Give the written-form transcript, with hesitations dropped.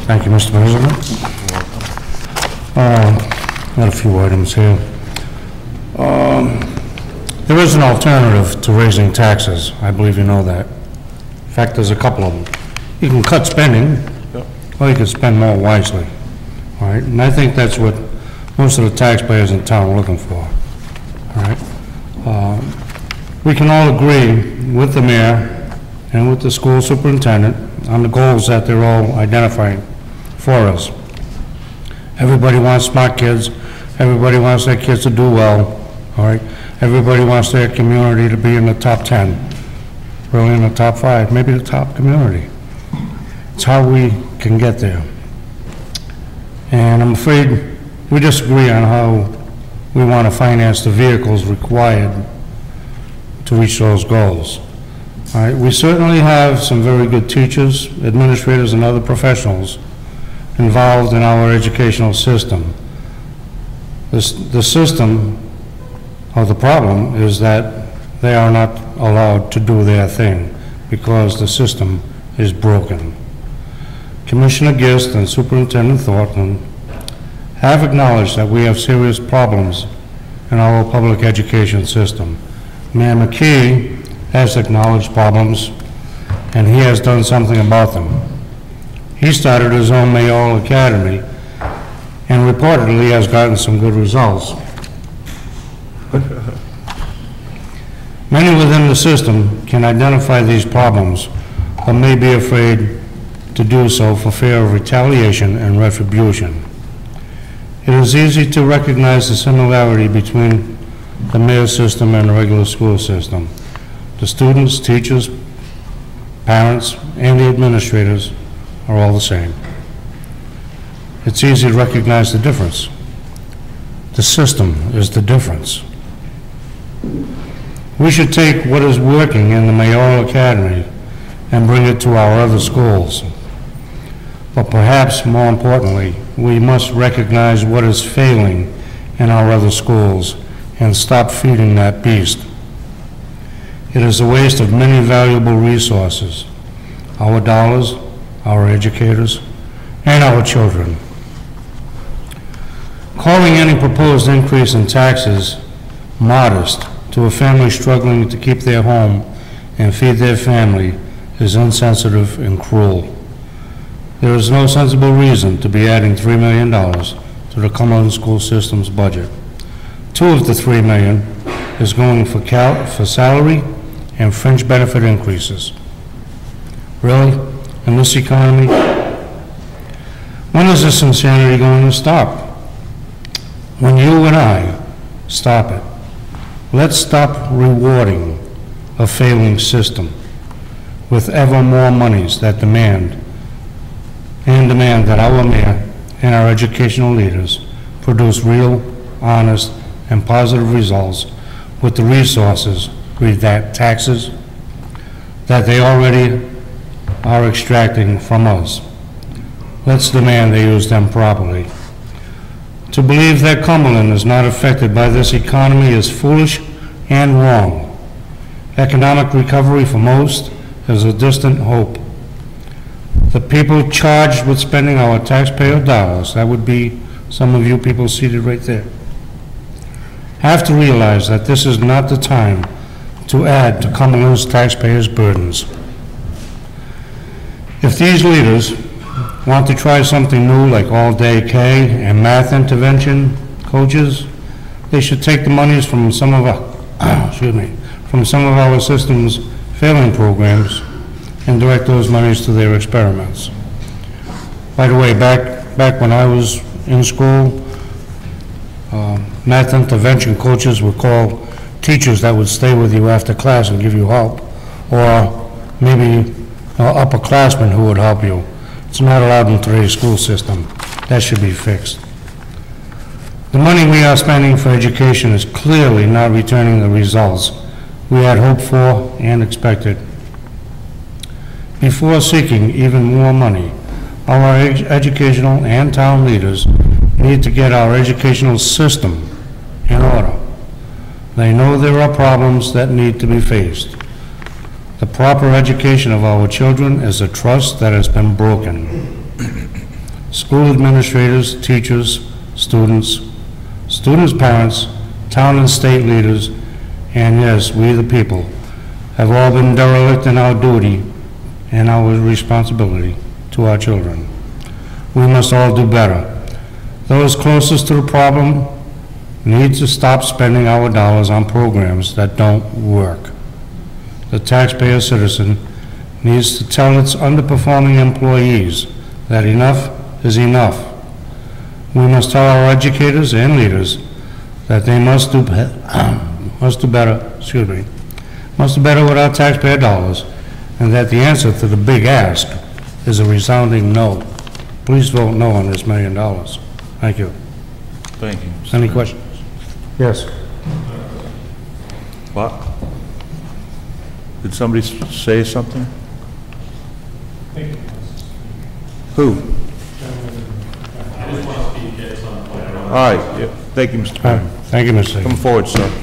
Thank you, Mr. President. Got a few items here. There is an alternative to raising taxes. I believe you know that. In fact, there's a couple of them. You can cut spending, or you can spend more wisely. All right, and I think that's what most of the taxpayers in town are looking for. All right. We can all agree with the mayor and with the school superintendent on the goals that they're all identifying for us. Everybody wants smart kids. Everybody wants their kids to do well. All right. Everybody wants their community to be in the top 10, really in the top 5, maybe the top community. It's how we can get there. And I'm afraid we disagree on how we want to finance the vehicles required to reach those goals. All right, we certainly have some very good teachers, administrators, and other professionals involved in our educational system. The system, or the problem, is that they are not allowed to do their thing because the system is broken. Commissioner Gist and Superintendent Thornton have acknowledged that we have serious problems in our public education system. Mayor McKee has acknowledged problems, and he has done something about them. He started his own mayoral academy and reportedly has gotten some good results. Many within the system can identify these problems, but may be afraid to do so for fear of retaliation and retribution. It is easy to recognize the similarity between the mayor's system and the regular school system. The students, teachers, parents, and the administrators are all the same. It's easy to recognize the difference. The system is the difference. We should take what is working in the mayoral academy and bring it to our other schools. But perhaps more importantly, we must recognize what is failing in our other schools and stop feeding that beast. It is a waste of many valuable resources, our dollars, our educators, and our children. Calling any proposed increase in taxes modest to a family struggling to keep their home and feed their family is insensitive and cruel. There is no sensible reason to be adding $3 million to the Cumberland School System's budget. $2 of the $3 million is going for salary and fringe benefit increases. Really? In this economy? When is this insanity going to stop? When you and I stop it. Let's stop rewarding a failing system with ever more monies that demand that our mayor and our educational leaders produce real, honest, and positive results with the resources, read that, taxes, that they already are extracting from us. Let's demand they use them properly. To believe that Cumberland is not affected by this economy is foolish and wrong. Economic recovery for most is a distant hope. The people charged with spending our taxpayer dollars, that would be some of you people seated right there, have to realize that this is not the time to add to Cumberland's taxpayers' burdens. If these leaders want to try something new like all-day K and math intervention coaches, they should take the monies from some of our, from some of our system's failing programs and direct those monies to their experiments. By the way, back when I was in school, math intervention coaches were called teachers that would stay with you after class and give you help, or maybe upperclassmen who would help you. It's not allowed in today's school system. That should be fixed. The money we are spending for education is clearly not returning the results we had hoped for and expected. Before seeking even more money, our educational and town leaders need to get our educational system in order. They know there are problems that need to be faced. The proper education of our children is a trust that has been broken. school administrators, teachers, students, parents, town and state leaders, and yes, we the people, have all been derelict in our duty and our responsibility to our children. We must all do better. Those closest to the problem need to stop spending our dollars on programs that don't work. The taxpayer citizen needs to tell its underperforming employees that enough is enough. We must tell our educators and leaders that they must do better with our taxpayer dollars, and that the answer to the big ask is a resounding no. Please vote no on this $1 million. Thank you. Thank you. Any questions? Yes. What? Did somebody say something? Who? All right, yeah. Thank you, Mr. Chairman. Thank you, Mr. Come forward, sir.